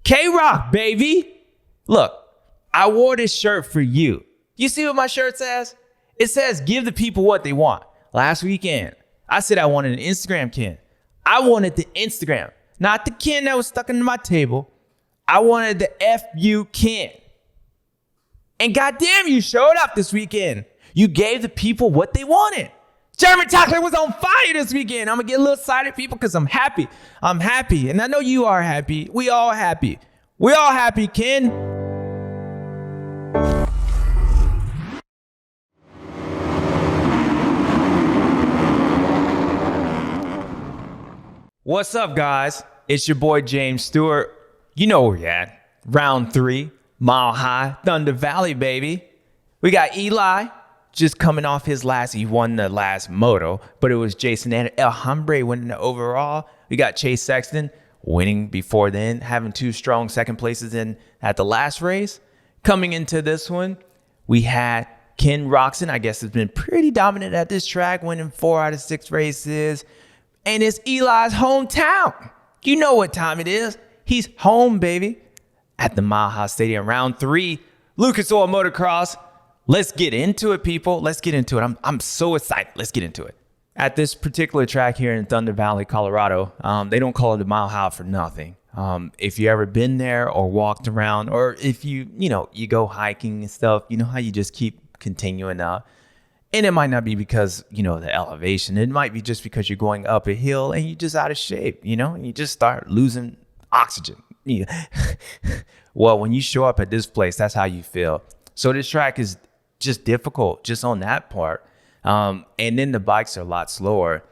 K-Rock, baby. Look, I wore this shirt for you. You see what my shirt says? It says, give the people what they want. Last weekend, I said I wanted an Instagram Ken. I wanted the Instagram, not the Ken that was stuck into my table. I wanted the FU Ken. And goddamn, you showed up this weekend. You gave the people what they wanted. German chocolate was on fire this weekend. I'm going to get a little excited, people, because I'm happy. I'm happy. And I know you are happy. We all happy. We all happy, Ken. What's up, guys? It's your boy, James Stewart. You know where we're at. Round 3, Mile High, Thunder Valley, baby. We got Eli just coming off his he won the last moto, but it was Jason and El Hombre winning the overall. We got Chase Sexton winning before then, having 2 strong second places in at the last race. Coming into this one, we had Ken Roczen. I guess has been pretty dominant at this track, winning 4 out of 6 races. And it's Eli's hometown. You know what time it is. He's home, baby, at the Mile High Stadium. Round 3, Lucas Oil Motocross. Let's get into it, people. Let's get into it. I'm so excited. Let's get into it. At this particular track here in Thunder Valley, Colorado, they don't call it the Mile High for nothing. If you ever been there or walked around, or if you go hiking and stuff, you know how you just keep continuing up. And it might not be because, the elevation. It might be just because you're going up a hill and you're just out of shape, and you just start losing oxygen. Well, when you show up at this place, that's how you feel. So this track is just difficult just on that part. And then the bikes are a lot slower.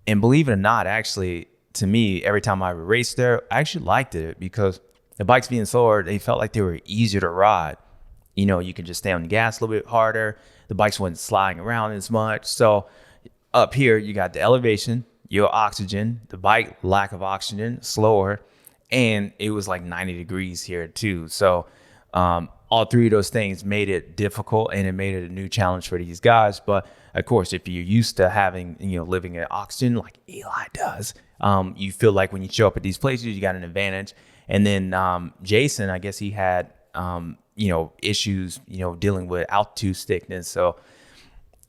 And believe it or not, actually, to me, every time I raced there, I actually liked it because the bikes being slower, they felt like they were easier to ride. You could just stay on the gas a little bit harder. The bikes wasn't sliding around as much. So up here, you got the elevation, your oxygen, the bike, lack of oxygen, slower. And it was like 90 degrees here too. So all 3 of those things made it difficult, and it made it a new challenge for these guys. But of course, if you're used to having, living in oxygen like Eli does, you feel like when you show up at these places, you got an advantage. And then Jason, I guess he had, issues, dealing with altitude sickness. So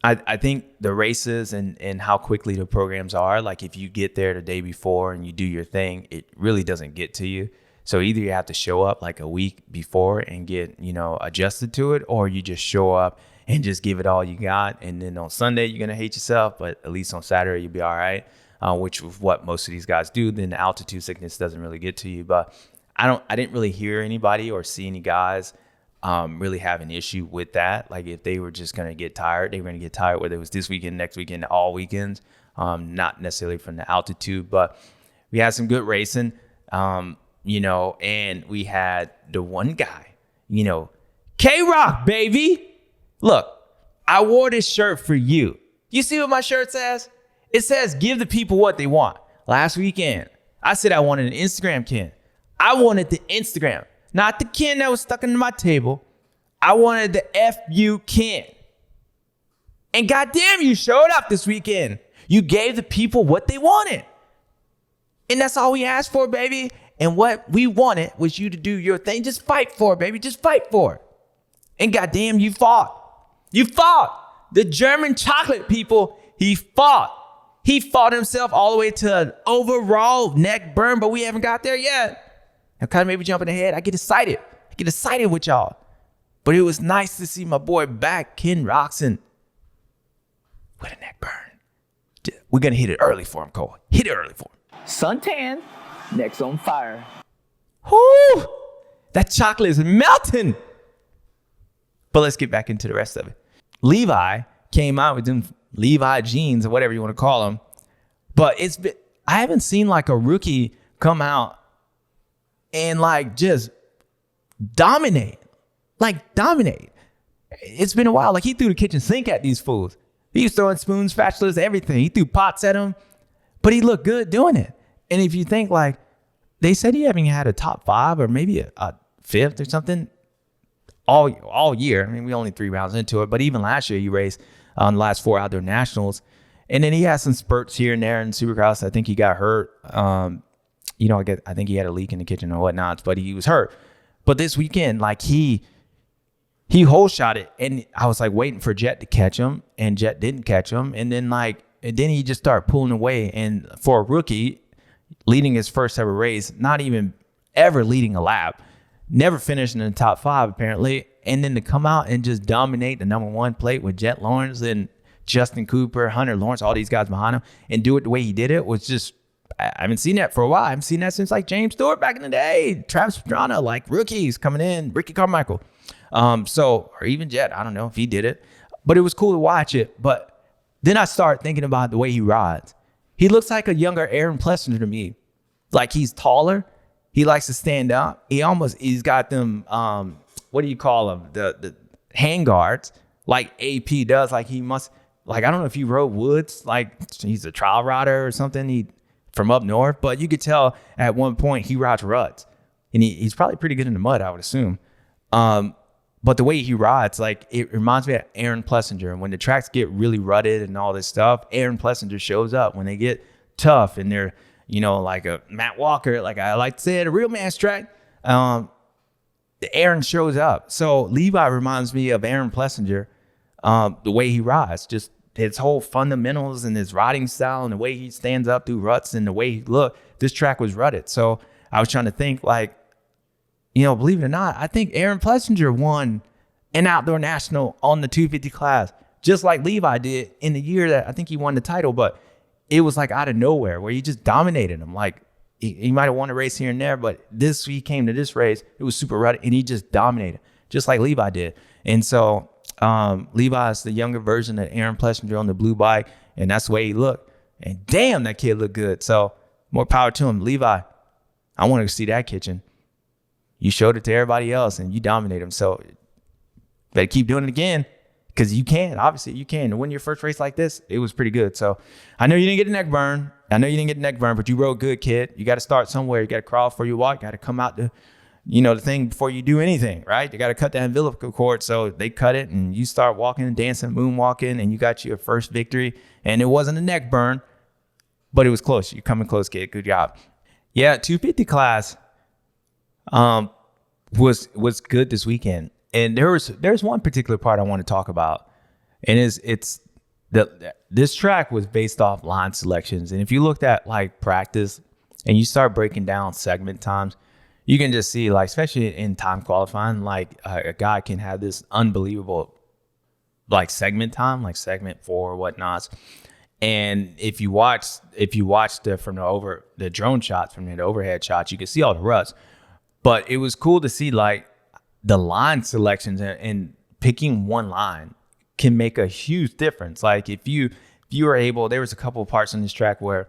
I think the races and how quickly the programs are, like if you get there the day before and you do your thing, it really doesn't get to you. So either you have to show up like a week before and get, adjusted to it, or you just show up and just give it all you got. And then on Sunday, you're going to hate yourself, but at least on Saturday, you'll be all right, which is what most of these guys do. Then the altitude sickness doesn't really get to you. But I didn't really hear anybody or see any guys really have an issue with that. Like if they were just going to get tired, they were going to get tired, whether it was this weekend, next weekend, all weekends, not necessarily from the altitude. But we had some good racing. And we had the one guy, K-Rock, baby. Look, I wore this shirt for you. You see what my shirt says? It says, give the people what they want. Last weekend, I said I wanted an Instagram Ken. I wanted the Instagram, not the Ken that was stuck into my table. I wanted the FU Ken. And goddamn, you showed up this weekend. You gave the people what they wanted. And that's all we asked for, baby. And what we wanted was you to do your thing. Just fight for it, baby. Just fight for it. And goddamn, you fought. You fought. The German chocolate people, he fought. He fought himself all the way to an overall neck burn, but we haven't got there yet. I'm kind of maybe jumping ahead. I get excited. With y'all. But it was nice to see my boy back, Ken Roczen, with a neck burn. We're going to hit it early for him, Cole. Hit it early for him. Suntan. Next on fire. Whoo! That chocolate is melting. But let's get back into the rest of it. Levi came out with them Levi jeans or whatever you want to call them. But I haven't seen like a rookie come out and like just dominate. It's been a while. Like he threw the kitchen sink at these fools. He was throwing spoons, spatulas, everything. He threw pots at them. But he looked good doing it. And if you think like, they said he haven't had a top 5 or maybe a 5th or something all year. I mean, we only 3 rounds into it, but even last year he raced on the last 4 outdoor nationals. And then he had some spurts here and there in Supercross. I think he got hurt I think he had a leak in the kitchen or whatnot, but he was hurt. But this weekend, like he hole shot it, and I was like waiting for Jett to catch him, and Jett didn't catch him. And then he just started pulling away. And for a rookie, leading his first ever race, not even ever leading a lap, never finishing in the top 5 apparently, and then to come out and just dominate the number 1 plate with Jett Lawrence and Justin Cooper, Hunter Lawrence, all these guys behind him, and do it the way he did it was just, I haven't seen that for a while. I haven't seen that since like James Stewart back in the day, Travis Pastrana, like rookies coming in, Ricky Carmichael. Or even Jett, I don't know if he did it, but it was cool to watch it. But then I started thinking about the way he rides. He looks like a younger Aaron Plessinger to me. Like he's taller. He likes to stand up. He's got them, what do you call them? The hand guards like AP does. Like he must, like, I don't know if he rode woods, like he's a trial rider or something. From up north, but you could tell at one point he rides ruts, and he's probably pretty good in the mud, I would assume. But the way he rides, like, it reminds me of Aaron Plessinger. And when the tracks get really rutted and all this stuff, Aaron Plessinger shows up. When they get tough and they're, like a Matt Walker, like I like to say at a real man's track, Aaron shows up. So Levi reminds me of Aaron Plessinger, the way he rides, just his whole fundamentals and his riding style and the way he stands up through ruts and the way he looked. This track was rutted. So I was trying to think, like, believe it or not, I think Aaron Plessinger won an outdoor national on the 250 class, just like Levi did in the year that I think he won the title. But it was like out of nowhere where he just dominated him. Like he might have won a race here and there, but he came to this race, it was super rutted, and he just dominated, just like Levi did. And so Levi is the younger version of Aaron Plessinger on the blue bike, and that's the way he looked. And damn, that kid looked good. So more power to him. Levi, I want to see that kitchen. You showed it to everybody else, and you dominated them. So better keep doing it again, because you can. Obviously, you can. To win your first race like this, it was pretty good. So I know you didn't get the neck burn. But you rode good, kid. You got to start somewhere. You got to crawl before you walk. You got to come out the thing before you do anything, right? You got to cut that umbilical cord. So they cut it, and you start walking and dancing, moonwalking, and you got your first victory. And it wasn't a neck burn, but it was close. You're coming close, kid. Good job. Yeah, 250 class was good this weekend. And there's one particular part I want to talk about, and this track was based off line selections. And if you looked at like practice and you start breaking down segment times, you can just see, like, especially in time qualifying, like a guy can have this unbelievable like segment time, like segment 4 or whatnots. And if you watch from the drone shots, from the overhead shots, you can see all the ruts. But it was cool to see like the line selections, and picking one line can make a huge difference. Like if you were able, there was a couple of parts on this track where,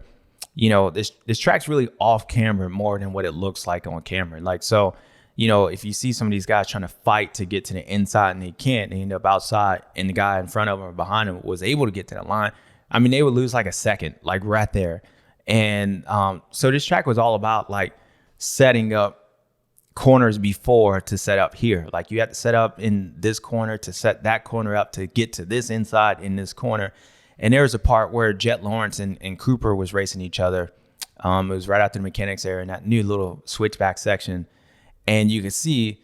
this track's really off camera more than what it looks like on camera. Like, so, if you see some of these guys trying to fight to get to the inside and they can't, they end up outside, and the guy in front of them or behind them was able to get to the line, I mean, they would lose like a second, like right there. And so this track was all about like setting up corners before to set up here. Like you have to set up in this corner to set that corner up to get to this inside in this corner. And there was a part where Jett Lawrence and Cooper was racing each other. It was right after the mechanics area in that new little switchback section. And you can see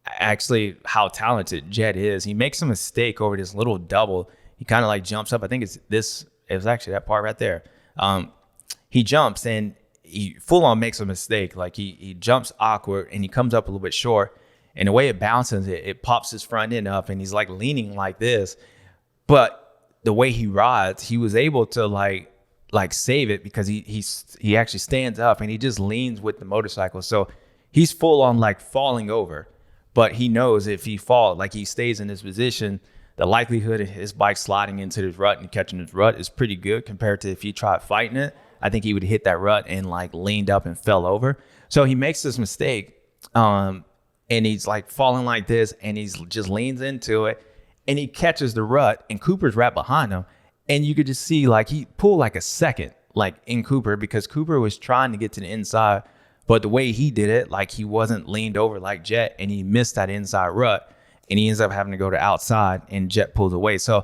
actually how talented Jett is. He makes a mistake over this little double. He kind of like jumps up. I think it was actually that part right there. He jumps and he full on makes a mistake. Like he jumps awkward and he comes up a little bit short. And the way it bounces, it pops his front end up and he's like leaning like this. But the way he rides, he was able to like save it because he actually stands up and he just leans with the motorcycle. So he's full on like falling over. But he knows if he falls, like he stays in this position, the likelihood of his bike sliding into this rut and catching this rut is pretty good compared to if he tried fighting it. I think he would hit that rut and like leaned up and fell over. So he makes this mistake and he's like falling like this and he's just leans into it and he catches the rut and Cooper's right behind him. And you could just see like he pulled like a second like in Cooper because Cooper was trying to get to the inside. But the way he did it, like he wasn't leaned over like Jett and he missed that inside rut and he ends up having to go to outside and Jett pulls away. So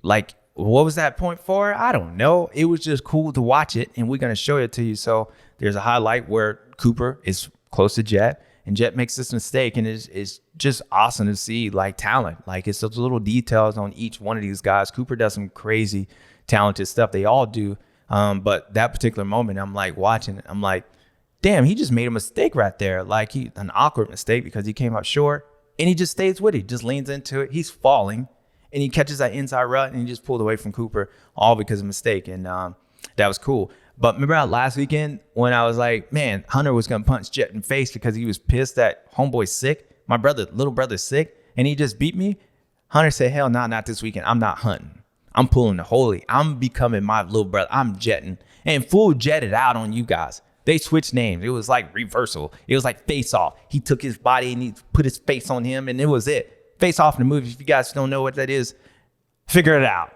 like what was that point for? I don't know. It was just cool to watch it, and we're going to show it to you. So there's a highlight where Cooper is close to Jett, and Jett makes this mistake, and it's just awesome to see, like, talent. Like, it's those little details on each one of these guys. Cooper does some crazy talented stuff. They all do. But that particular moment, I'm like watching it. I'm like, damn, he just made a mistake right there. Like, an awkward mistake because he came up short, and he just stays with it. Just leans into it. He's falling, and he catches that inside rut, and he just pulled away from Cooper, all because of a mistake. And that was cool. But remember last weekend when I was like, man, Hunter was going to punch Jett in the face because he was pissed that homeboy's sick. My little brother's sick, and he just beat me. Hunter said, hell no, not this weekend. I'm not hunting. I'm pulling the holy. I'm becoming my little brother. I'm jetting. And full jetted out on you guys. They switched names. It was like reversal. It was like Face Off. He took his body and he put his face on him, and it was it. Face Off in the movie. If you guys don't know what that is, figure it out.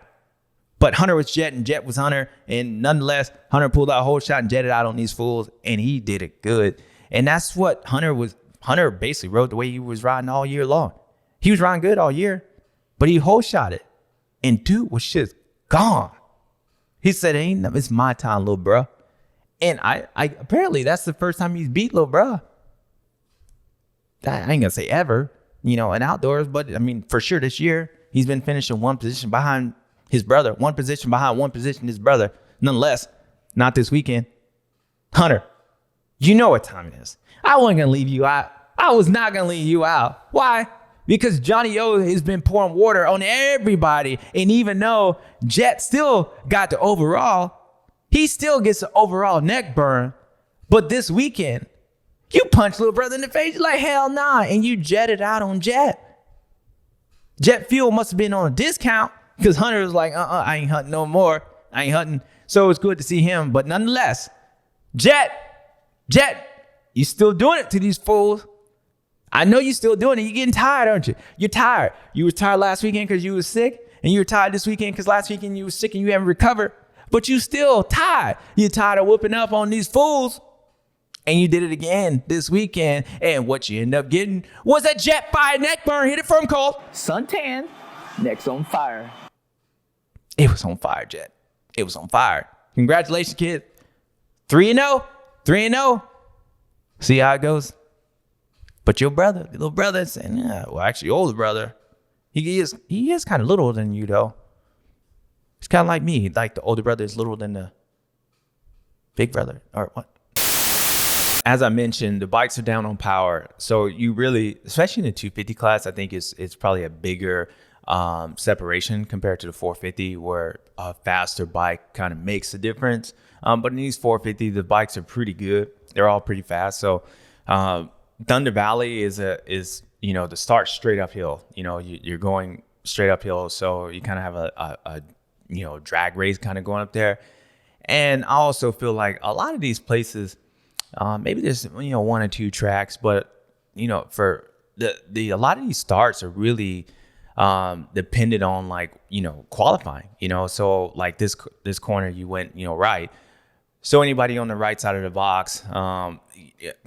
But Hunter was Jett and Jett was Hunter. And nonetheless, Hunter pulled out a whole shot and jetted out on these fools. And he did it good. And that's what Hunter basically rode the way he was riding all year long. He was riding good all year, but he whole shot it. And dude was just gone. He said, it's my time, little bro. And I apparently that's the first time he's beat little bro. I ain't gonna say ever, in outdoors, but I mean, for sure this year, he's been finishing one position behind his brother, one position behind one position his brother. Nonetheless, not this weekend. Hunter, you know what time it is. I wasn't gonna leave you out. I was not gonna leave you out. Why? Because Johnny O has been pouring water on everybody. And even though Jett still got the overall, he still gets the overall neck burn. But this weekend, you punch little brother in the face. You're like, hell nah. And you jetted out on Jett. Jet fuel must have been on a discount because Hunter was like, I ain't hunting no more. I ain't hunting. So it's good to see him. But nonetheless, Jett, you still doing it to these fools. I know you're still doing it. You're getting tired, aren't you? You're tired. You was tired last weekend because you was sick, and you were tired this weekend because last weekend you was sick and you haven't recovered. But you still tired. You're tired of whooping up on these fools. And you did it again this weekend. And what you end up getting was a Jett fire neck burn. Hit it from cold. Suntan, neck's on fire. It was on fire, Jett. It was on fire. Congratulations, kid. 3-0. 3-0. See how it goes? But your little brother, saying, actually, older brother, he is kind of little than you, though. It's kind of like me. Like the older brother is little than the big brother, or what? As I mentioned, the bikes are down on power. So you really, especially in the 250 class, I think it's probably a bigger separation compared to the 450, where a faster bike kind of makes a difference. But in these 450, the bikes are pretty good. They're all pretty fast. So Thunder Valley is the start straight uphill. You're going straight uphill, so you kind of have a drag race kind of going up there. And I also feel like a lot of these places, maybe there's one or two tracks, but for a lot of these starts are really dependent on qualifying. So like this corner you went right. So anybody on the right side of the box kind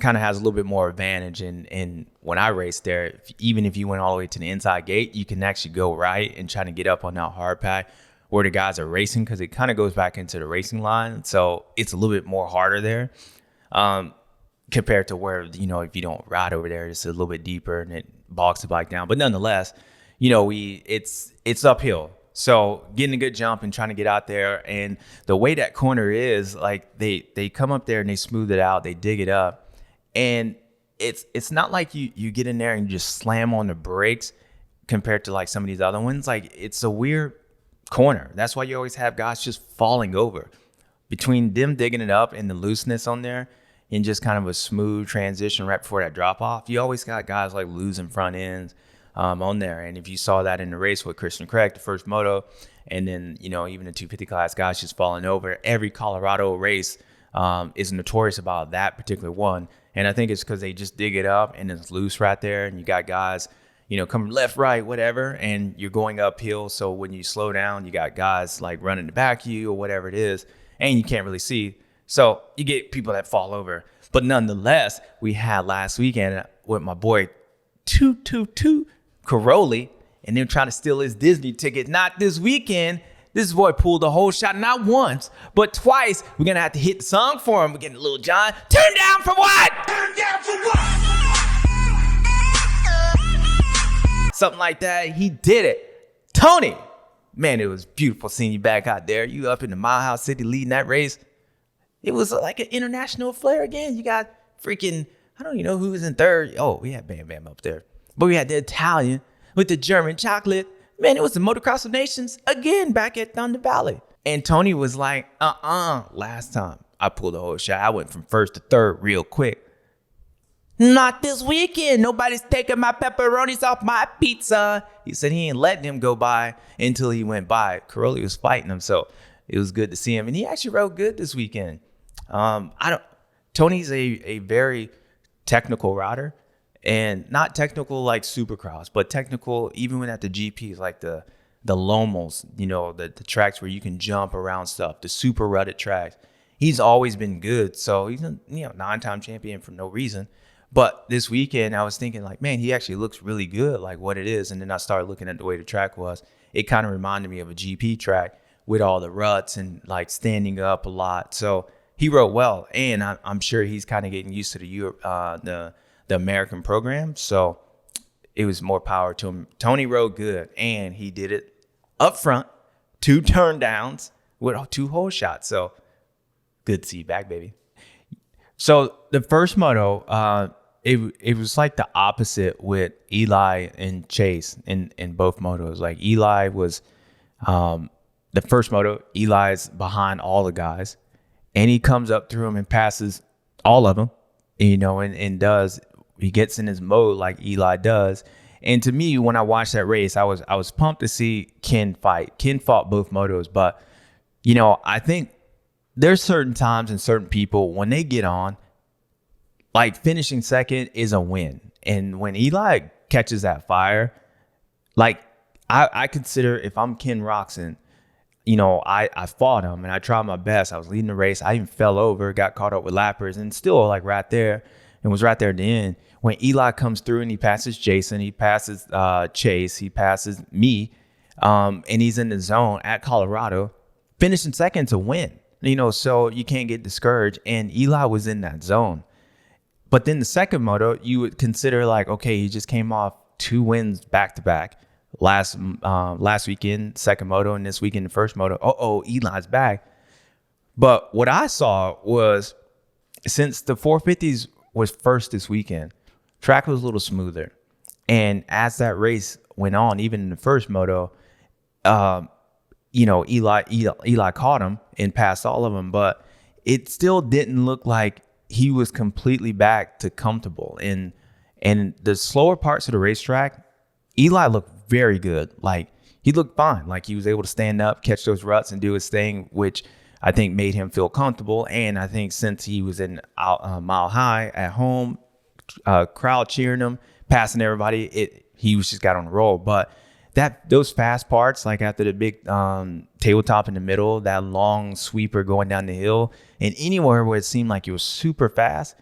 of has a little bit more advantage. And when I raced there, even if you went all the way to the inside gate, you can actually go right and try to get up on that hard pack where the guys are racing, because it kind of goes back into the racing line. So it's a little bit more harder there compared to where, if you don't ride over there, it's a little bit deeper and it bogs the bike down. But nonetheless, it's uphill. So getting a good jump and trying to get out there, and the way that corner is, like they come up there and they smooth it out, they dig it up, and it's not like you get in there and you just slam on the brakes compared to like some of these other ones. Like, it's a weird corner. That's why you always have guys just falling over between them digging it up and the looseness on there and just kind of a smooth transition right before that drop off. You always got guys like losing front ends on there. And if you saw that in the race with Christian Craig, the first moto, and then, even the 250 class guys just falling over, every Colorado race is notorious about that particular one. And I think it's because they just dig it up and it's loose right there. And you got guys, coming left, right, whatever, and you're going uphill. So when you slow down, you got guys like running the back of you or whatever it is, and you can't really see. So you get people that fall over. But nonetheless, we had last weekend with my boy 222 Cairoli, and they're trying to steal his Disney ticket. Not this weekend. This boy pulled the whole shot, not once, but twice. We're going to have to hit the song for him. We're getting Lil Jon. Turn down for what? Turn down for what? Something like that. He did it. Tony, man, it was beautiful seeing you back out there. You up in the Mile High City leading that race. It was like an international flair again. You got freaking, I don't even know who was in third. Oh, we had Bam Bam up there. But we had the Italian with the German chocolate. Man, it was the Motocross of Nations again back at Thunder Valley. And Tony was like, last time I pulled the whole shot. I went from first to third real quick. Not this weekend. Nobody's taking my pepperonis off my pizza. He said he ain't letting him go by until he went by. Cairoli was fighting him, so it was good to see him. And he actually rode good this weekend. Tony's a very technical rider, and not technical like Supercross, but technical even when at the GPs, like the Lomos, the tracks where you can jump around stuff, the super rutted tracks. He's always been good. So he's a 9-time champion for no reason. But this weekend, I was thinking like, man, he actually looks really good, like what it is. And then I started looking at the way the track was. It kind of reminded me of a GP track with all the ruts and like standing up a lot. So he rode well, and I'm sure he's kind of getting used to the American program. So it was more power to him. Tony rode good, and he did it up front, 2 turn downs with 2 hole shots. So good to see you back, baby. So the first moto, it was like the opposite with Eli and Chase in both motos. Like Eli was the first moto, Eli's behind all the guys, and he comes up through him and passes all of them, and he gets in his mode like Eli does. And to me, when I watched that race, I was pumped to see Ken fight. Ken fought both motos, but I think there's certain times and certain people when they get on, like finishing second is a win. And when Eli catches that fire, like I consider if I'm Ken Roczen, I fought him and I tried my best. I was leading the race. I even fell over, got caught up with lappers, and still like right there, and was right there at the end. When Eli comes through and he passes Jason, he passes Chase, he passes me, and he's in the zone at Colorado, finishing second to win. So you can't get discouraged. And Eli was in that zone. But then the second moto, you would consider like, okay, he just came off 2 wins back to back. Last weekend, second moto, and this weekend, the first moto. Eli's back. But what I saw was, since the 450s was first this weekend, track was a little smoother. And as that race went on, even in the first moto, Eli caught him and passed all of them, but it still didn't look like he was completely back to comfortable. And the slower parts of the racetrack, Eli looked very good. Like he looked fine. Like he was able to stand up, catch those ruts, and do his thing, which I think made him feel comfortable. And I think since he was in Mile High at home, crowd cheering him, passing everybody, he was just got on the roll. But those fast parts, like after the big tabletop in the middle, that long sweeper going down the hill, and anywhere where it seemed like he was super fast,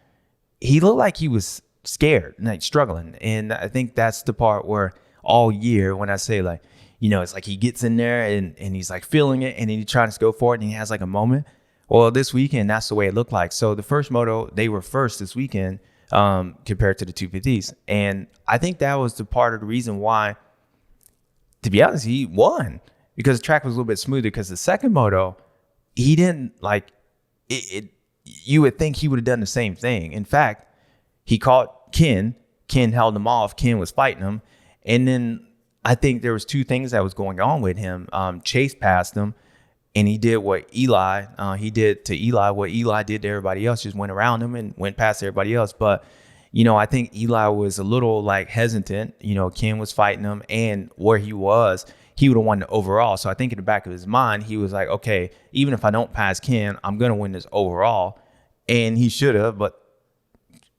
he looked like he was scared, like struggling. And I think that's the part where all year, when I say like, it's like he gets in there and he's like feeling it, and then he tries to go for it and he has like a moment. Well, this weekend, that's the way it looked like. So the first moto, they were first this weekend compared to the 250s. And I think that was the part of the reason why, to be honest, he won, because the track was a little bit smoother. Because the second moto, he didn't like it. You would think he would have done the same thing. In fact, he caught Ken. Ken held him off. Ken was fighting him. And then I think there was 2 things that was going on with him. Chase passed him, and he did what Eli did to Eli, what Eli did to everybody else, just went around him and went past everybody else. But I think Eli was a little like hesitant. Ken was fighting him, and where he would have won the overall. So I think in the back of his mind, he was like, okay, even if I don't pass Ken, I'm going to win this overall. And he should have, but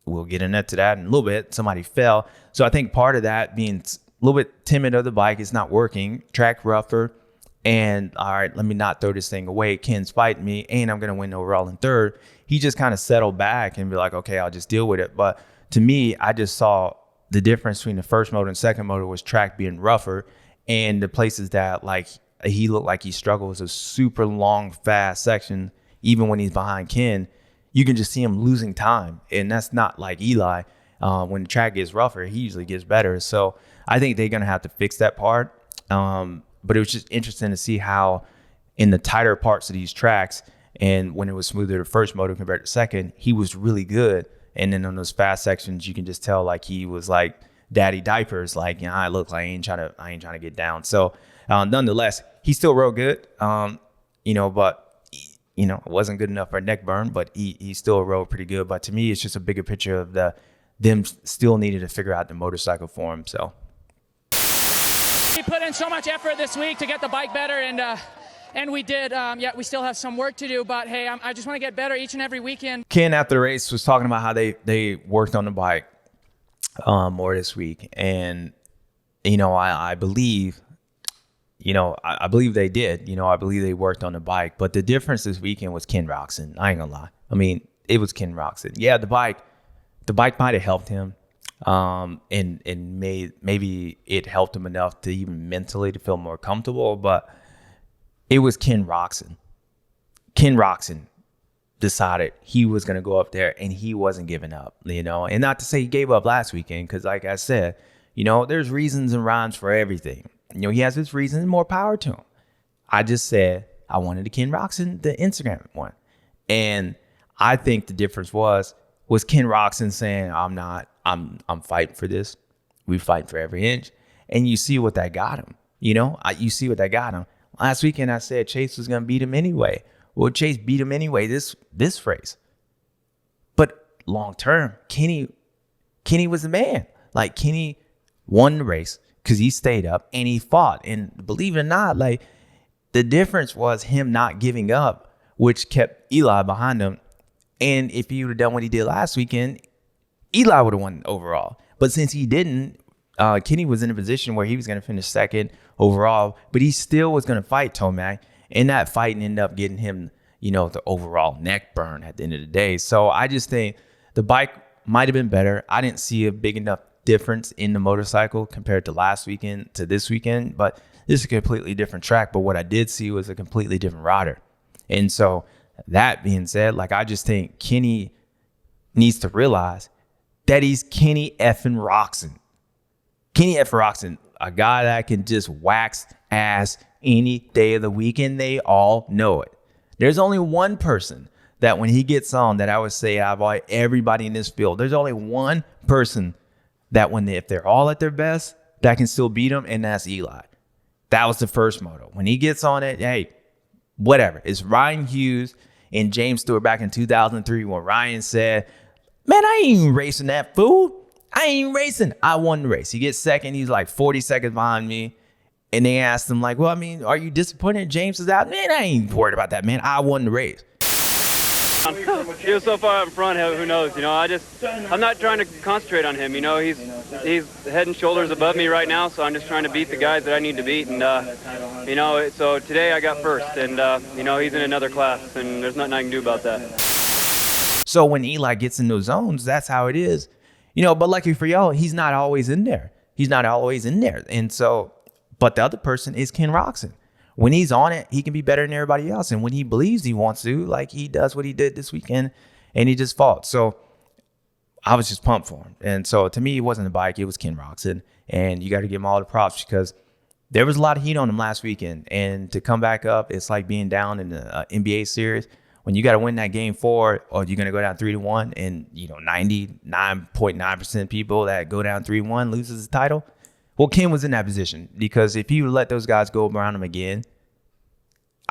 we'll get into that in a little bit. Somebody fell. So I think part of that being a little bit timid of the bike, it's not working, track rougher, and all right, let me not throw this thing away. Ken's fighting me, and I'm going to win overall in third. He just kind of settled back and be like, okay, I'll just deal with it. But to me, I just saw the difference between the first motor and second motor was track being rougher, and the places that like he looked like he struggled. It was a super long, fast section. Even when he's behind Ken, you can just see him losing time. And that's not like Eli. When the track gets rougher, he usually gets better. So I think they're going to have to fix that part. But it was just interesting to see how in the tighter parts of these tracks and when it was smoother the first moto compared to second, he was really good. And then on those fast sections, you can just tell like he was like daddy diapers. Like, I look like I ain't trying to get down. So nonetheless, he still rode good. But it wasn't good enough for a neck burn, but he still rode pretty good. But to me, it's just a bigger picture of them still needed to figure out the motorcycle for him. So we put in so much effort this week to get the bike better, and we did. We still have some work to do, but hey, I just want to get better each and every weekend. Ken after the race was talking about how they worked on the bike more this week, and I believe. I believe they did. I believe they worked on the bike. But the difference this weekend was Ken Roczen. I ain't gonna lie. I mean, it was Ken Roczen. Yeah, the bike might have helped him. And maybe it helped him enough to even mentally to feel more comfortable. But it was Ken Roczen. Ken Roczen decided he was gonna go up there and he wasn't giving up. And not to say he gave up last weekend, because like I said, there's reasons and rhymes for everything. He has his reasons and more power to him. I just said I wanted the Ken Roczen, the Instagram one. And I think the difference was Ken Roczen saying, I'm fighting for this. We fight for every inch. And you see what that got him. You see what that got him. Last weekend I said Chase was going to beat him anyway. Well, Chase beat him anyway this race. But long term, Kenny was the man. Like Kenny won the race because he stayed up and he fought. And believe it or not, like the difference was him not giving up, which kept Eli behind him. And if he would have done what he did last weekend, Eli would have won overall. But since he didn't, Kenny was in a position where he was going to finish second overall, but he still was going to fight Tomac. And that fight ended up getting him, the overall neck burn at the end of the day. So I just think the bike might have been better. I didn't see a big enough difference in the motorcycle compared to last weekend to this weekend, but this is a completely different track. But what I did see was a completely different rider. And so that being said, like, I just think Kenny needs to realize that he's Kenny effing Roczen. Kenny effing Roczen, a guy that can just wax ass any day of the week, and they all know it. There's only one person that when he gets on that I would say out of everybody in this field, there's only one person that if they're all at their best, that can still beat him, and that's Eli. That was the first moto. When he gets on it, hey, whatever. It's Ryan Hughes and James Stewart back in 2003 when Ryan said, man, I ain't even racing that fool. I ain't racing. I won the race. He gets second. He's like 40 seconds behind me. And they asked him like, well, I mean, are you disappointed James is out? Man, I ain't worried about that, man. I won the race. He was so far out in front, who knows? I'm not trying to concentrate on him. He's head and shoulders above me right now, so I'm just trying to beat the guys that I need to beat. And, so today I got first, and, he's in another class, and there's nothing I can do about that. So when Eli gets in those zones, that's how it is. But lucky for y'all, he's not always in there. And so, but the other person is Ken Roczen. When he's on it, he can be better than everybody else. And when he believes he wants to, like he does what he did this weekend, and he just fought. So I was just pumped for him. And so to me, it wasn't the bike. It was Ken Roczen. And you got to give him all the props because there was a lot of heat on him last weekend. And to come back up, it's like being down in the NBA series. When you got to win that game 4 or you're going to go down 3-1 and, 99.9% people that go down 3-1 loses the title. Well, Ken was in that position because if he would let those guys go around him again,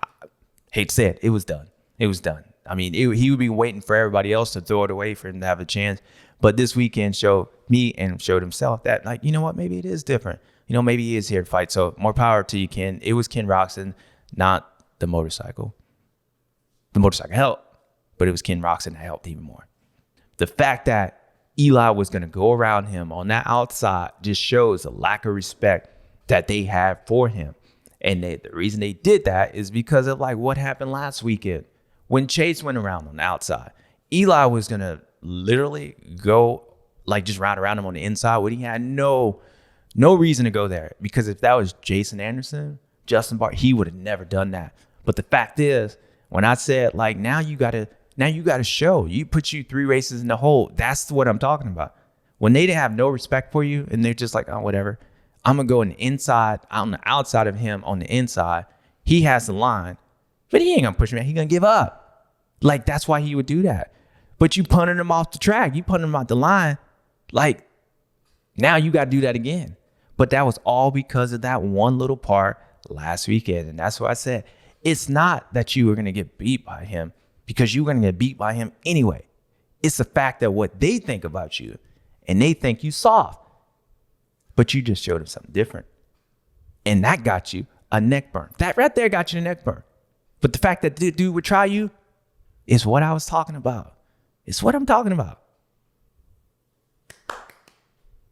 I hate to say it, it was done. It was done. I mean, he would be waiting for everybody else to throw it away for him to have a chance. But this weekend showed me and showed himself that, like, you know what, maybe it is different. Maybe he is here to fight. So more power to you, Ken. It was Ken Roczen, not the motorcycle. The motorcycle helped, but it was Ken Roczen that helped even more. The fact that Eli was going to go around him on that outside just shows a lack of respect that they have for him. And the reason they did that is because of like what happened last weekend when Chase went around on the outside. Eli was going to literally go like just round around him on the inside when he had no reason to go there. Because if that was Jason Anderson, Justin Bar, he would have never done that. But the fact is, when I said, like, now you gotta show. You put you 3 races in the hole. That's what I'm talking about. When they have no respect for you and they're just like, oh, whatever. I'm going to go on the inside, on the outside of him, on the inside. He has the line, but he ain't going to push me. He's going to give up. Like, that's why he would do that. But you punted him off the track. You punted him off the line. Like, now you got to do that again. But that was all because of that one little part last weekend. And that's what I said. It's not that you were going to get beat by him because you were going to get beat by him anyway. It's the fact that what they think about you and they think you soft, but you just showed them something different. And that got you a neck burn. That right there got you a neck burn. But the fact that the dude would try you is what I was talking about. It's what I'm talking about.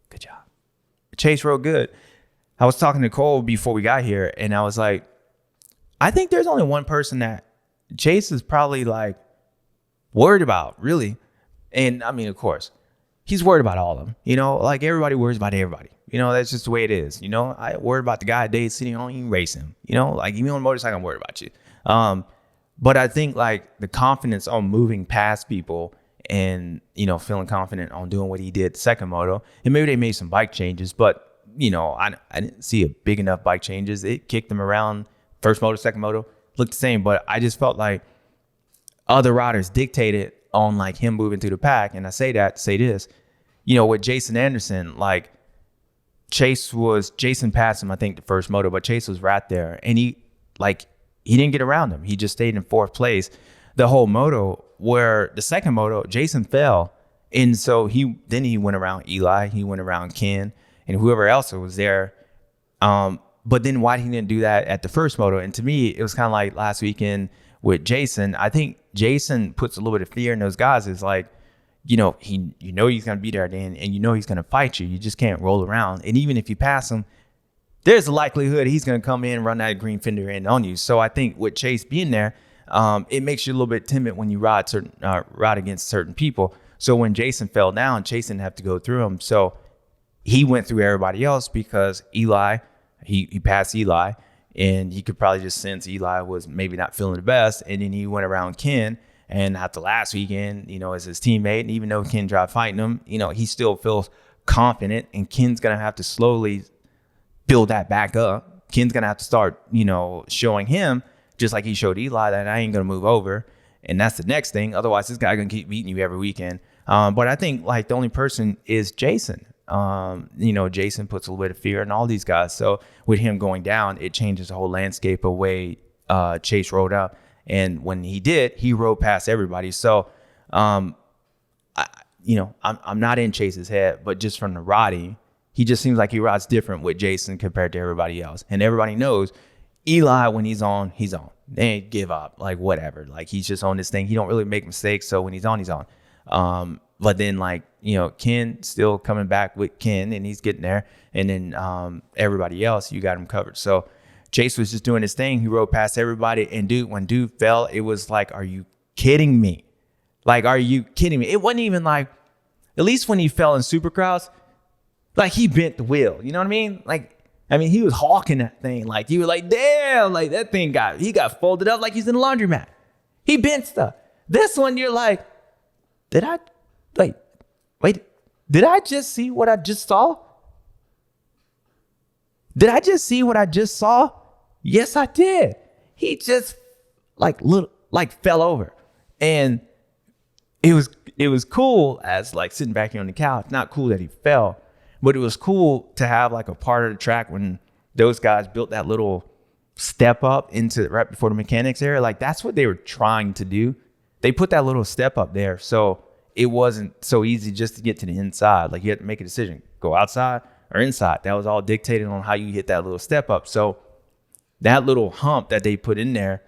Good job. Chase rode good. I was talking to Cole before we got here, and I was like, I think there's only one person that Chase is probably like worried about, really. And I mean, of course, he's worried about all of them. You know, like everybody worries about everybody. You know, that's just the way it is. You know, I worry about the guy at Dade City. I don't even race him. You know, like even on a motorcycle, I'm worried about you. But I think like the confidence on moving past people and, you know, feeling confident on doing what he did the second moto. And maybe they made some bike changes, but, you know, I didn't see a big enough bike changes. It kicked them around. First moto, second moto, looked the same. But I just felt like other riders dictated on like him moving through the pack. And I say that to say this, you know, with Jason Anderson, like Jason passed him, I think, the first moto, but Chase was right there. And he didn't get around him. He just stayed in 4th place the whole moto, where the second moto, Jason fell. And so he went around Eli, he went around Ken and whoever else was there. But then why he didn't do that at the first moto? And to me, it was kind of like last weekend with Jason. I think Jason puts a little bit of fear in those guys. It's like, you know, he's going to be there then, and you know he's going to fight you. You just can't roll around. And even if you pass him, there's a likelihood he's going to come in, run that green fender in on you. So I think with Chase being there, it makes you a little bit timid when you ride against certain people. So when Jason fell down, Chase didn't have to go through him. So he went through everybody else because Eli, he passed Eli, and he could probably just sense Eli was maybe not feeling the best. And then he went around Ken. And after last weekend, you know, as his teammate, and even though Ken tried fighting him, you know, he still feels confident, and Ken's going to have to slowly build that back up. Ken's going to have to start, you know, showing him, just like he showed Eli, that I ain't going to move over. And that's the next thing. Otherwise, this guy going to keep beating you every weekend. But I think like the only person is Jason. You know, Jason puts a little bit of fear in all these guys. So with him going down, it changes the whole landscape of way Chase rode up. And when he did, he rode past everybody. So, I'm not in Chase's head, but just from the riding, he just seems like he rides different with Jason compared to everybody else. And everybody knows Eli, when he's on, he's on. They ain't give up, like whatever. Like he's just on this thing. He don't really make mistakes. So when he's on, he's on. But then like, you know, Ken still coming back with Ken, and he's getting there. And then everybody else, you got him covered. So Chase was just doing his thing. He rode past everybody. And when dude fell, it was like, are you kidding me? Like, are you kidding me? It wasn't even like, at least when he fell in Supercross, like he bent the wheel. You know what I mean? Like, I mean, he was hawking that thing. Like, you were like, damn, like that thing got folded up like he's in a laundromat. He bent stuff. This one, you're like, did I just see what I just saw? Did I just see what I just saw? Yes, I did. He just fell over. And it was cool as like sitting back here on the couch. Not cool that he fell, but it was cool to have like a part of the track when those guys built that little step up into right before the mechanics area. Like that's what they were trying to do. They put that little step up there. So it wasn't so easy just to get to the inside. Like you had to make a decision, go outside or inside. That was all dictated on how you hit that little step up. So that little hump that they put in there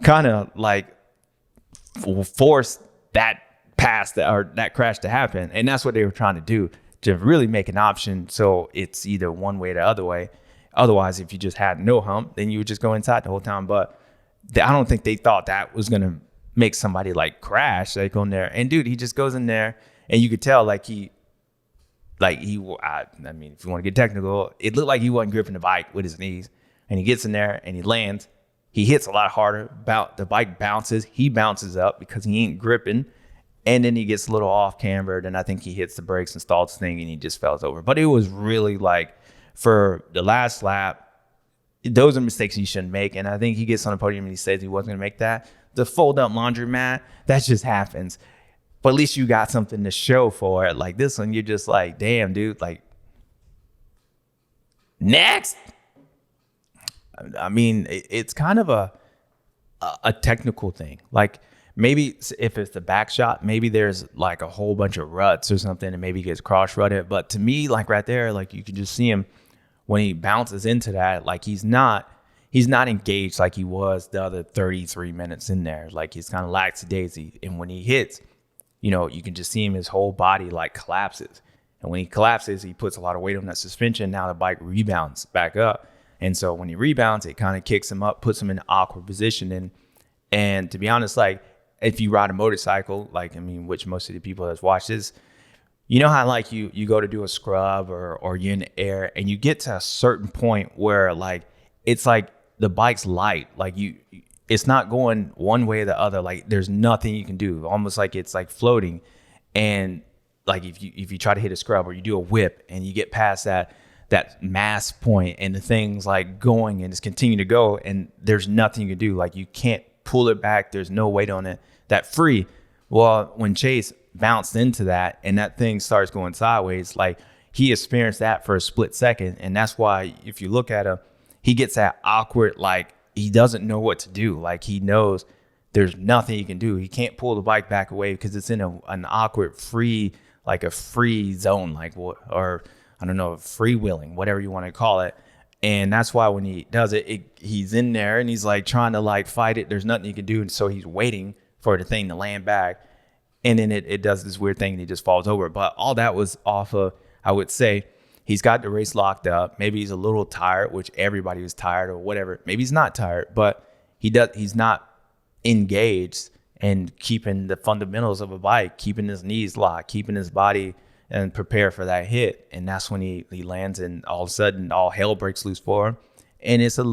kind of like forced that that crash to happen. And that's what they were trying to do, to really make an option so it's either one way or the other way. Otherwise, if you just had no hump, then you would just go inside the whole time. But I don't think they thought that was going to make somebody like crash, like on there. And dude, he just goes in there and you could tell I mean, if you want to get technical, it looked like he wasn't gripping the bike with his knees. and he gets in there and he lands. He hits a lot harder. The bike bounces. He bounces up because he ain't gripping. And then he gets a little off cambered, and I think he hits the brakes and stalls the thing, and he just falls over. But it was really like, for the last lap, those are mistakes you shouldn't make. And I think he gets on the podium and he says he wasn't going to make that. The fold-up laundromat, that just happens. But at least you got something to show for it. Like this one, you're just like, damn, dude, like, next. I mean, it's kind of a technical thing. Like, maybe if it's the back shot, maybe there's like a whole bunch of ruts or something, and maybe he gets cross-rutted. But to me, like right there, like you can just see him when he bounces into that, like he's not engaged like he was the other 33 minutes in there. Like he's kind of lackadaisy. And when he hits, you know, you can just see him, his whole body like collapses. And when he collapses, he puts a lot of weight on that suspension. Now the bike rebounds back up. And so when he rebounds, it kind of kicks him up, puts him in an awkward position. And to be honest, like, if you ride a motorcycle, like, I mean, which most of the people that's watched this, you know how like you go to do a scrub or you're in the air and you get to a certain point where like, it's like the bike's light, like it's not going one way or the other. Like there's nothing you can do, almost like it's like floating. And like if you try to hit a scrub or you do a whip and you get past that mass point and the thing's like going and it's continuing to go and there's nothing you can do. Like you can't pull it back. There's no weight on it. That free. Well, when Chase bounced into that and that thing starts going sideways, like he experienced that for a split second. And that's why if you look at him, he gets that awkward, like he doesn't know what to do. Like he knows there's nothing he can do. He can't pull the bike back away because it's in an awkward free, like a free zone, like what, or I don't know, freewheeling, whatever you want to call it. And that's why when he does it, he's in there and he's like trying to like fight it. There's nothing he can do. And so he's waiting for the thing to land back. And then it does this weird thing and he just falls over. But all that was off of, I would say, he's got the race locked up. Maybe he's a little tired, which everybody was tired or whatever. Maybe he's not tired, but he's not engaged and keeping the fundamentals of a bike, keeping his knees locked, keeping his body and prepare for that hit. And that's when he lands and all of a sudden all hell breaks loose for him. And it's a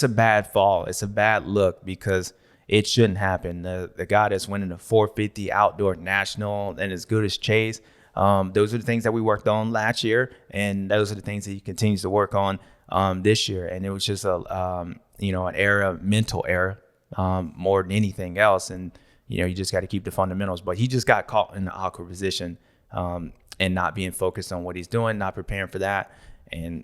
bad fall. It's a bad look because it shouldn't happen. The guy that's winning the 450 outdoor national and as good as Chase, those are the things that we worked on last year. And those are the things that he continues to work on this year. And it was just an error, mental error, more than anything else. And, you just got to keep the fundamentals. But he just got caught in an awkward position and not being focused on what he's doing, not preparing for that. And,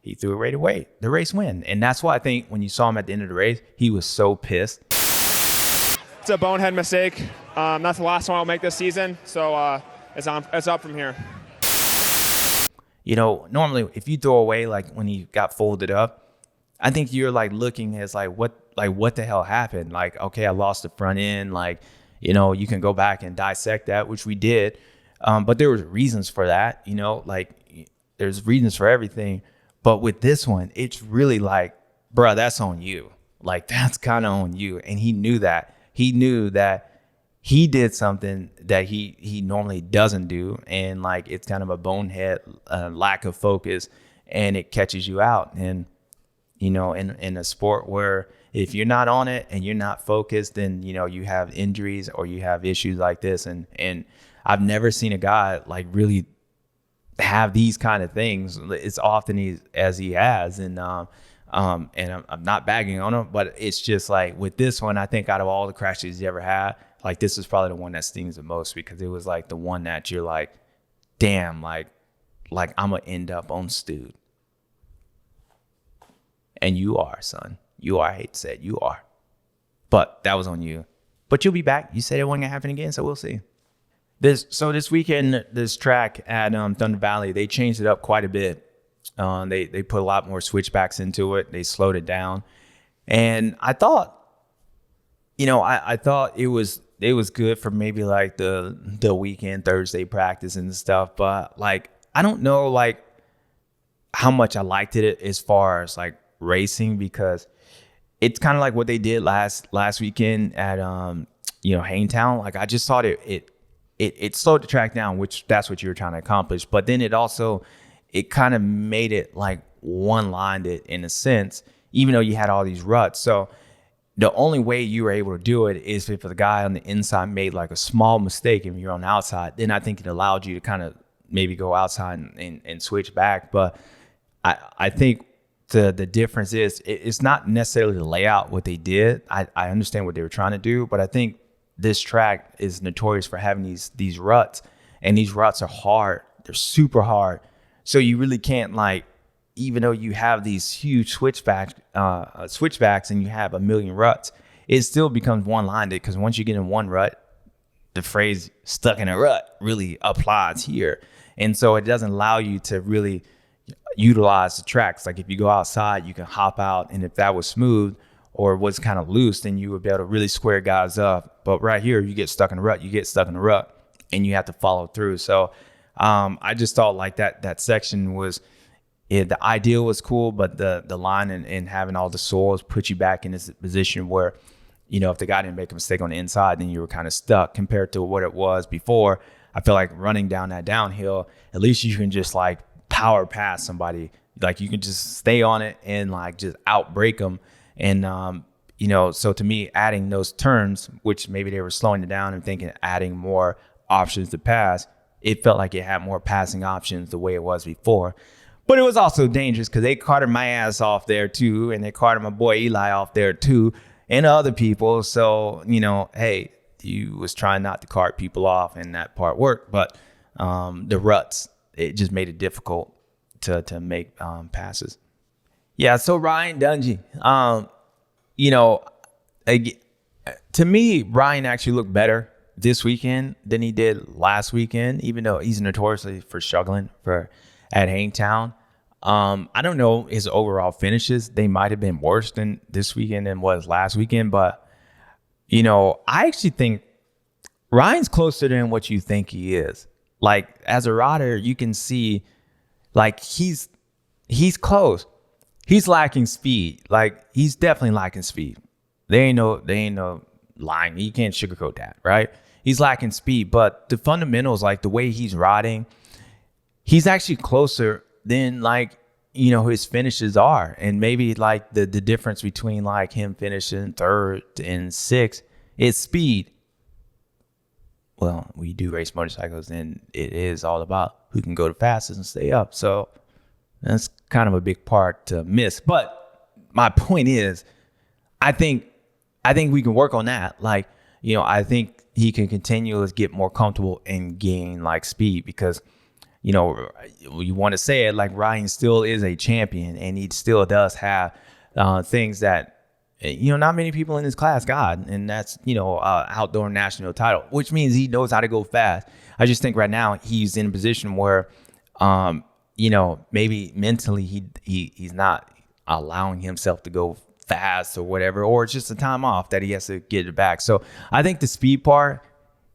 he threw it right away. The race win. And that's why I think when you saw him at the end of the race, he was so pissed. It's a bonehead mistake. That's the last one I'll make this season. So it's up from here. Normally if you throw away, like when he got folded up, I think you're like looking as what the hell happened? Like, okay, I lost the front end. Like, you can go back and dissect that, which we did. But there was reasons for that, there's reasons for everything. But with this one, it's really like, bruh, that's on you. Like, that's kind of on you. And he knew that. He knew that he did something that he normally doesn't do. And like, it's kind of a bonehead, lack of focus, and it catches you out. And, in a sport where if you're not on it and you're not focused, then, you have injuries or you have issues like this. And I've never seen a guy like really have these kind of things as often as he has. And I'm not bagging on him, but it's just like with this one, I think out of all the crashes he's ever had, like this is probably the one that stings the most because it was like the one that you're like, damn, like I'm gonna end up on Stewart. And you are, son. You are. I hate to say it, you are. But that was on you. But you'll be back. You said it wasn't gonna happen again, so we'll see. This weekend, this track at Thunder Valley, they changed it up quite a bit. They put a lot more switchbacks into it. They slowed it down, and I thought, I thought it was good for maybe like the weekend Thursday practice and stuff. But like I don't know like how much I liked it as far as like racing because it's kind of like what they did last weekend at Hangtown. Like I just thought it slowed the track down, which that's what you were trying to accomplish. But then it also it kind of made it like one-lined in a sense, even though you had all these ruts. So the only way you were able to do it is if the guy on the inside made like a small mistake and you're on the outside, then I think it allowed you to kind of maybe go outside and switch back. But I think the difference is it's not necessarily the layout, what they did. I understand what they were trying to do, but I think this track is notorious for having these ruts, and these ruts are hard. They're super hard. So you really can't, like, even though you have these huge switchbacks and you have a million ruts, it still becomes one-lined, because once you get in one rut, the phrase stuck in a rut really applies here. And so it doesn't allow you to really utilize the tracks. Like if you go outside, you can hop out, and if that was smooth or was kind of loose, then you would be able to really square guys up. But right here, you get stuck in a rut, and you have to follow through. So I just thought like that section was, the ideal was cool, but the line and having all the soils put you back in this position where, you know, if the guy didn't make a mistake on the inside, then you were kind of stuck compared to what it was before. I feel like running down that downhill, at least you can just like power past somebody. Like you can just stay on it and like just outbreak them. And, you know, so to me, adding those turns, which maybe they were slowing it down and thinking adding more options to pass, it felt like it had more passing options the way it was before. But it was also dangerous because they carted my ass off there too, and they carted my boy Eli off there too, and other people. So, you know, hey, you was trying not to cart people off, and that part worked. But the ruts, it just made it difficult to make passes. Yeah, so Ryan Dungey, you know, to me, Ryan actually looked better this weekend than he did last weekend, even though he's notoriously for struggling at Hangtown. I don't know his overall finishes. They might have been worse than this weekend than was last weekend, but you know, I actually think Ryan's closer than what you think he is. Like as a rider, you can see like he's close. He's lacking speed. Like he's definitely lacking speed. There ain't no lying. You can't sugarcoat that, right? He's lacking speed, but the fundamentals, like the way he's riding, he's actually closer than like, you know, his finishes are. And maybe like the difference between like him finishing third and sixth is speed. Well, when you do race motorcycles, then it is all about who can go the fastest and stay up. So that's kind of a big part to miss. But my point is, I think we can work on that. Like, you know, I think he can continue to get more comfortable and gain like speed, because, you know, you want to say it like Ryan still is a champion, and he still does have things that, you know, not many people in his class got, and that's, you know, outdoor national title, which means he knows how to go fast. I just think right now he's in a position where, you know, maybe mentally he's not allowing himself to go fast or whatever, or it's just a time off that he has to get it back. So I think the speed part,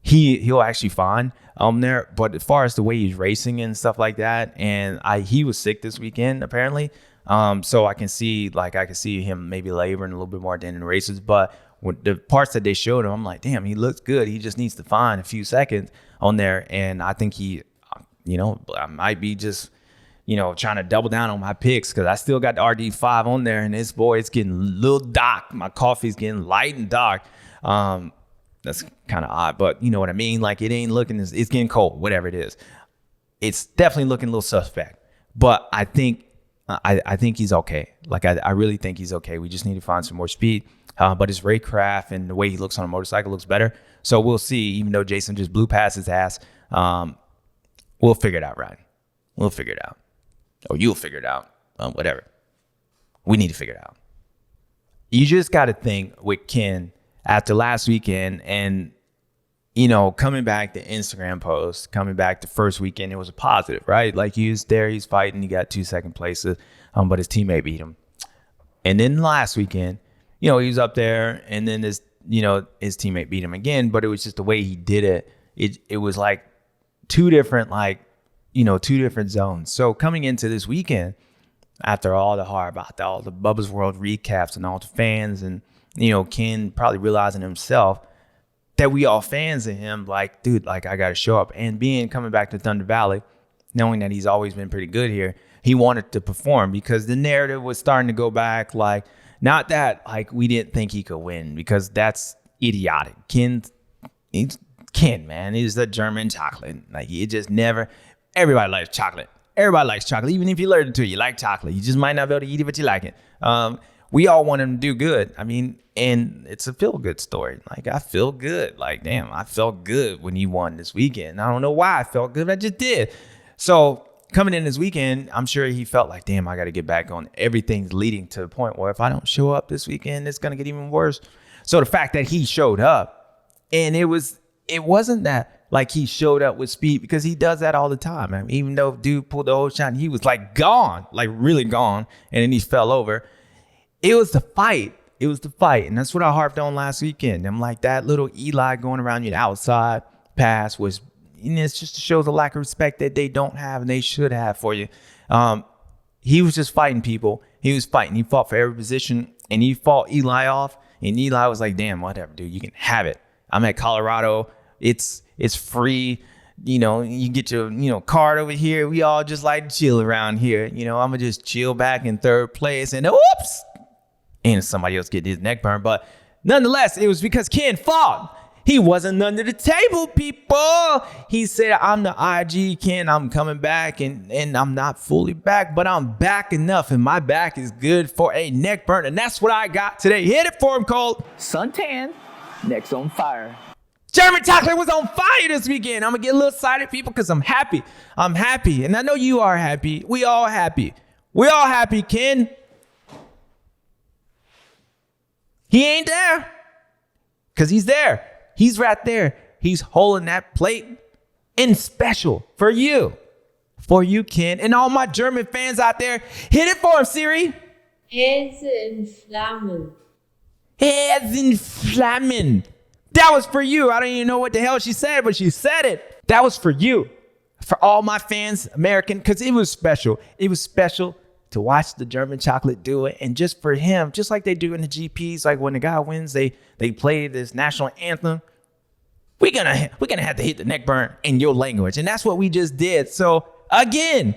he'll actually find there. But as far as the way he's racing and stuff like that, and he was sick this weekend apparently. So I can see him maybe laboring a little bit more at the end of the races. But with the parts that they showed him, I'm like, damn, he looks good. He just needs to find a few seconds on there. And I think he, you know, I might be just, you know, trying to double down on my picks, because I still got the RD5 on there, and this boy, it's getting a little dark. My coffee's getting light and dark. That's kind of odd, but you know what I mean? Like it ain't looking, it's getting cold, whatever it is. It's definitely looking a little suspect, but I think he's okay. Like I really think he's okay. We just need to find some more speed. But his raycraft and the way he looks on a motorcycle looks better. So we'll see, even though Jason just blew past his ass, we'll figure it out, Ryan. We'll figure it out. Or you'll figure it out. Whatever. We need to figure it out. You just got to think with Ken after last weekend, and, you know, coming back to Instagram posts, coming back to first weekend, it was a positive, right? Like he was there, he's fighting, he got 2 second places, but his teammate beat him. And then last weekend, you know, he was up there, and then his teammate beat him again, but it was just the way he did it. It was like two different zones. So coming into this weekend, after all the hard about all the Bubba's World recaps and all the fans, and, you know, Ken probably realizing himself that we all fans of him, like, dude, like I got to show up. And coming back to Thunder Valley, knowing that he's always been pretty good here, he wanted to perform because the narrative was starting to go back. Like, not that like we didn't think he could win, because that's idiotic. Ken, man, he's the German chocolate. Like, he just never. Everybody likes chocolate. Everybody likes chocolate. Even if you learn it to, you like chocolate. You just might not be able to eat it, but you like it. We all want him to do good. I mean, and it's a feel-good story. Like, I feel good. Like, damn, I felt good when he won this weekend. I don't know why I felt good, but I just did. So coming in this weekend, I'm sure he felt like, damn, I got to get back on. Everything's leading to the point where if I don't show up this weekend, it's going to get even worse. So the fact that he showed up, and it wasn't that like he showed up with speed, because he does that all the time. I mean, even though dude pulled the whole shot, he was like gone, like really gone, and then he fell over. It was the fight. It was the fight. And that's what I harped on last weekend. I'm like, that little Eli going around you the outside pass was, it just shows a lack of respect that they don't have and they should have for you. He was just fighting people. He was fighting. He fought for every position, and he fought Eli off. And Eli was like, damn, whatever, dude, you can have it. I'm at Colorado. It's free. You know, you get your, card over here. We all just like to chill around here. I'm going to just chill back in third place. And whoops. And somebody else getting his neck burned. But nonetheless, it was because Ken fought. He wasn't under the table, people. He said, I'm the IG Ken. I'm coming back, and I'm not fully back, but I'm back enough, and my back is good for a neck burn. And that's what I got today. Hit it for him, Cole. Suntan, next on fire. German chocolate was on fire this weekend. I'm going to get a little excited, people, because I'm happy. I'm happy. And I know you are happy. We all happy. We all happy, Ken. He ain't there, because he's there. He's right there. He's holding that plate in special for you. For you, Ken. And all my German fans out there, hit it for him, Siri. Hälse in Flammen. Heads in Flammen. That was for you. I don't even know what the hell she said, but she said it. That was for you. For all my fans, American, because it was special. It was special to watch the German chocolate do it. And just for him, just like they do in the GPs, like when the guy wins, they play this national anthem. We're gonna have to hit the neck burn in your language. And that's what we just did. So again,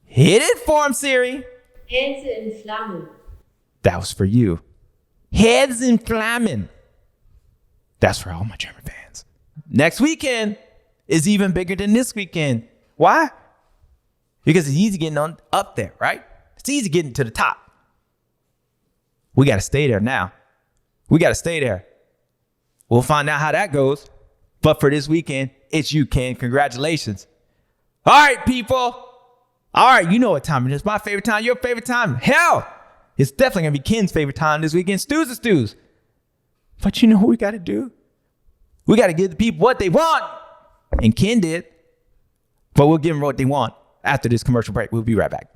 hit it for him, Siri. Hälse in Flammen. That was for you. Heads in Flammen. That's for all my German fans. Next weekend is even bigger than this weekend. Why? Because it's easy getting on up there, right? It's easy getting to the top. We got to stay there now. We got to stay there. We'll find out how that goes. But for this weekend, it's you, Ken. Congratulations. All right, people. All right, you know what time it is. My favorite time, your favorite time. Hell, it's definitely going to be Ken's favorite time this weekend. Stews and stews. But you know what we got to do? We got to give the people what they want. And Ken did. But we'll give them what they want. After this commercial break, we'll be right back.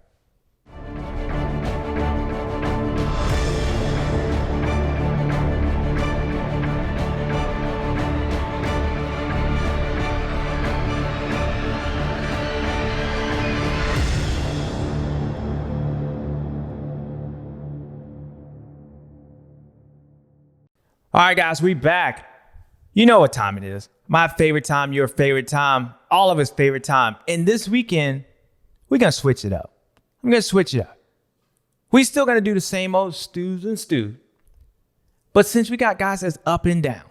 All right, guys, we back. You know what time it is. My favorite time, your favorite time, all of us favorite time. And this weekend, we're going to switch it up. I'm going to switch it up. We still going to do the same old stews and stews. But since we got guys that's up and down,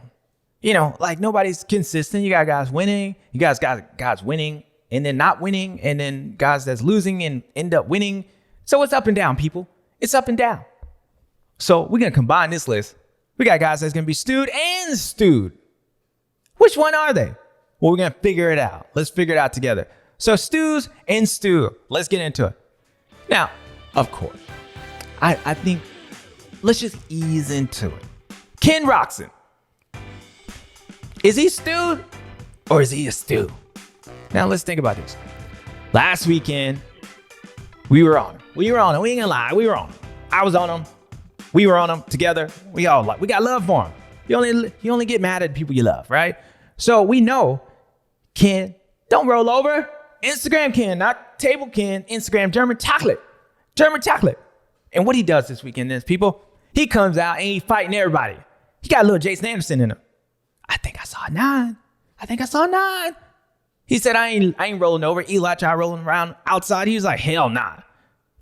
like nobody's consistent. You got guys winning. You guys got guys winning and then not winning. And then guys that's losing and end up winning. So it's up and down, people. It's up and down. So we're going to combine this list. We got guys that's going to be stewed and stewed. Which one are they? Well, we're going to figure it out. Let's figure it out together. So stews and stew. Let's get into it. Now, of course, I think let's just ease into it. Ken Roczen. Is he stewed or is he a stew? Now, let's think about this. Last weekend, we were on him. We ain't going to lie. We were on him. I was on him. We were on him together. We got love for him. You only get mad at people you love, right? So we know Ken, don't roll over. Instagram Ken, not table Ken. Instagram German chocolate. German chocolate. And what he does this weekend is, people, he comes out and he's fighting everybody. He got a little Jason Anderson in him. I think I saw a 9. He said, I ain't rolling over. Eli tried rolling around outside. He was like, hell nah.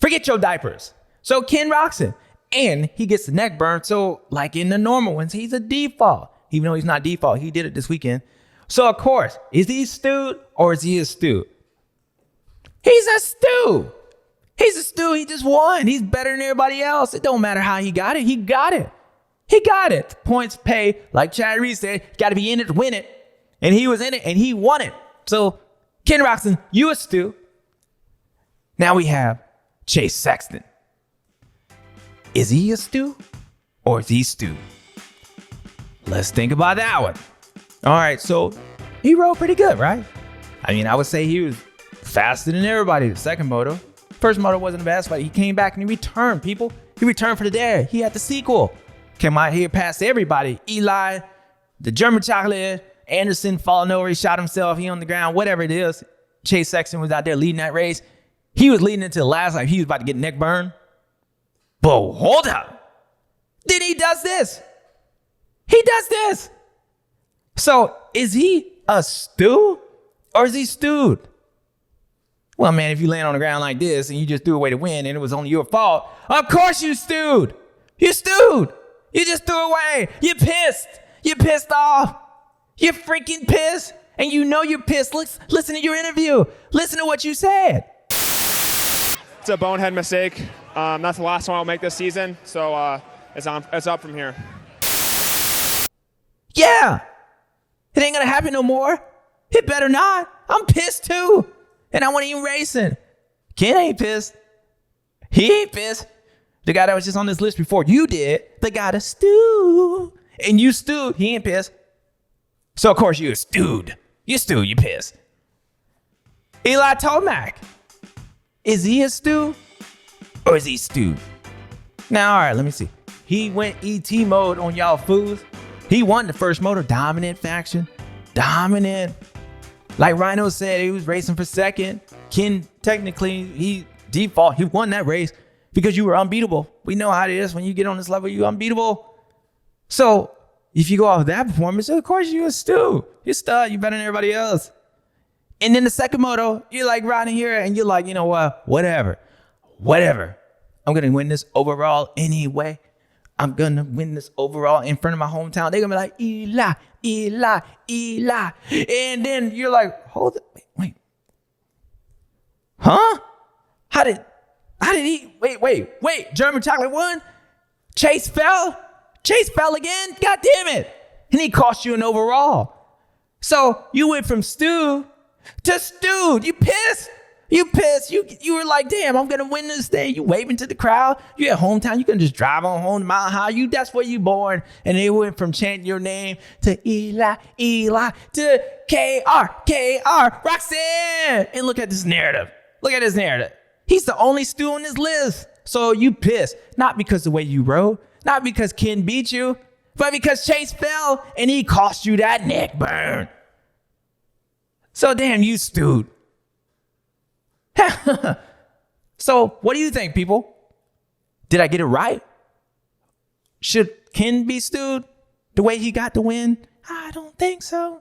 Forget your diapers. So Ken Roczen. And he gets the neck burn. So like in the normal ones, he's a default. Even though he's not default, he did it this weekend. So of course, is he stewed or is he a stew? He's a stew. He's a stew. He just won. He's better than everybody else. It don't matter how he got it. He got it. He got it. Points pay, like Chad Reed said, got to be in it to win it. And he was in it and he won it. So Ken Roczen, you a stew. Now we have Chase Sexton. Is he a stew or is he stew? Let's think about that one. All right, so he rode pretty good, right? I mean, I would say he was faster than everybody the second moto. First moto wasn't the best, but he came back and he returned, people. He returned for the dare. He had the sequel. Came out here past everybody. Eli, the German chocolate, Anderson falling over. He shot himself. He on the ground, whatever it is. Chase Sexton was out there leading that race. He was leading into the last, like he was about to get neck burned. But hold up. Then he does this. He does this. So is he a stew or is he stewed? Well, man, if you land on the ground like this and you just threw away to win and it was only your fault, of course you stewed. You stewed. You just threw away. You're pissed. You're pissed off. You're freaking pissed. And you know you're pissed. Listen to your interview. Listen to what you said. It's a bonehead mistake. That's the last one I'll make this season. So it's up from here. Yeah. It ain't going to happen no more. It better not. I'm pissed too. And I wasn't even racing. Ken ain't pissed. He ain't pissed. The guy that was just on this list before you did, the guy that stew. And you stewed. He ain't pissed. So, of course, you're stewed. You stewed. You pissed. Eli Tomac. Is he a stew or is he stewed? Now, all right, let me see. He went ET mode on y'all fools. He won the first moto. Dominant faction. Dominant. Like Rhino said, he was racing for second. Ken, technically, he default. He won that race because you were unbeatable. We know how it is. When you get on this level, you're unbeatable. So if you go off that performance, of course you're a stew. You're stud. You're better than everybody else. And then the second moto, you're like riding here and you're like, you know what? Whatever. I'm going to win this overall anyway. I'm going to win this overall in front of my hometown. They're going to be like, Eli. And then you're like, hold it. Wait. Huh? How did he? Wait. German chocolate won? Chase fell again? God damn it. And he cost you an overall. So you went from stew to stewed. You pissed. You were like, damn, I'm going to win this thing. You waving to the crowd. You at hometown. You can just drive on home to Mile High. That's where you born. And they went from chanting your name to Eli to KR, Roczen. And look at this narrative. He's the only stew on this list. So you pissed. Not because the way you rode. Not because Ken beat you. But because Chase fell and he cost you that neck burn. So damn, you stewed. So what do you think, people? Did I get it right? Should Ken be stewed the way he got the win? I don't think so.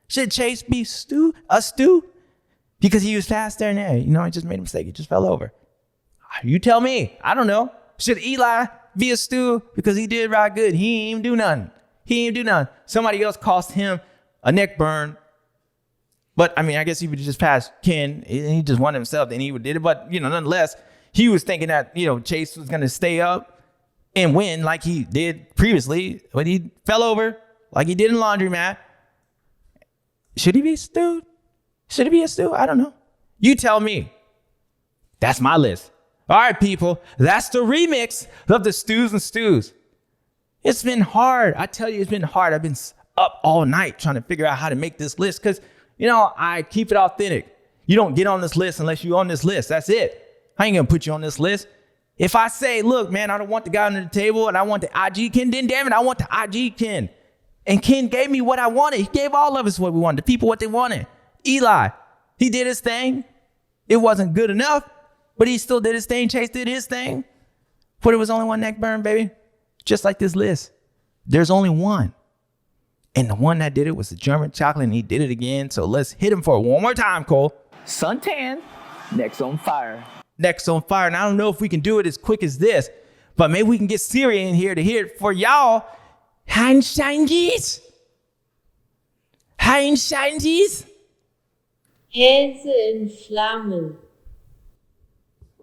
Should Chase be a stew? Because he was fast there and there. You know, he just made a mistake. He just fell over. You tell me. I don't know. Should Eli be a stew? Because he did ride good. He ain't even do nothing. Somebody else cost him a neck burn. But, I mean, I guess he would just pass Ken, and he just won himself, and he did it. But, you know, nonetheless, he was thinking that, you know, Chase was going to stay up and win like he did previously. But he fell over like he did in laundromat. Should he be stewed? Should he be a stew? I don't know. You tell me. That's my list. All right, people. That's the remix of the stews and stews. It's been hard. I tell you, it's been hard. I've been up all night trying to figure out how to make this list because, you know, I keep it authentic. You don't get on this list unless you're on this list. That's it. I ain't going to put you on this list. If I say, look, man, I don't want the guy under the table and I want the IG Ken, then damn it, I want the IG Ken. And Ken gave me what I wanted. He gave all of us what we wanted, the people what they wanted. Eli, he did his thing. It wasn't good enough, but he still did his thing. Chase did his thing. But it was only one neck burn, baby. Just like this list. There's only one. And the one that did it was the German chocolate, and he did it again. So let's hit him for it one more time, Cole. Suntan. Next on fire. Next on fire. And I don't know if we can do it as quick as this, but maybe we can get Siri in here to hear it for y'all. Handshangis. Handshangis. Käse in Flammen.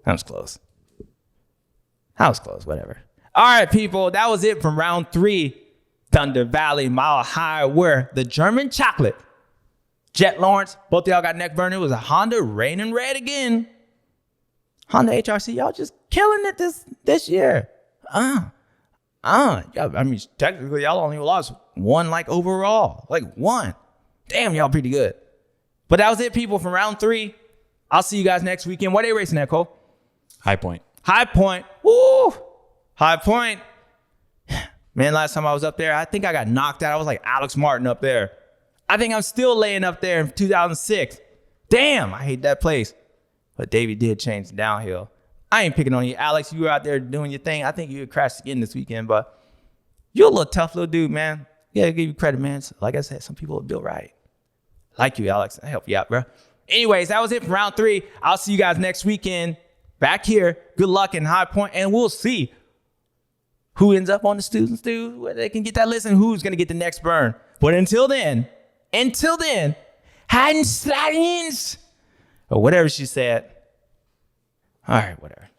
That was close. That was close, whatever. All right, people, that was it from round 3. Thunder Valley Mile High, where the German chocolate, Jett Lawrence, both of y'all got neck burner. It was a Honda raining red again. Honda HRC, y'all just killing it this year. I mean, technically, y'all only lost one overall. One. Damn, y'all pretty good. But that was it, people, from round 3. I'll see you guys next weekend. What are they racing at, Cole? High Point. High Point. Woo! High Point. Man, last time I was up there, I think I got knocked out. I was like Alex Martin up there. I think I'm still laying up there in 2006. Damn, I hate that place. But Davey did change the downhill. I ain't picking on you, Alex. You were out there doing your thing. I think you would crash again this weekend, but you're a little tough little dude, man. Yeah, give you credit, man. So, like I said, some people are built right. Like you, Alex. I help you out, bro. Anyways, that was it for round 3. I'll see you guys next weekend back here. Good luck in High Point, and we'll see who ends up on the students do, where they can get that list and who's going to get the next burn. But until then, hand slidings, or whatever she said. All right, whatever.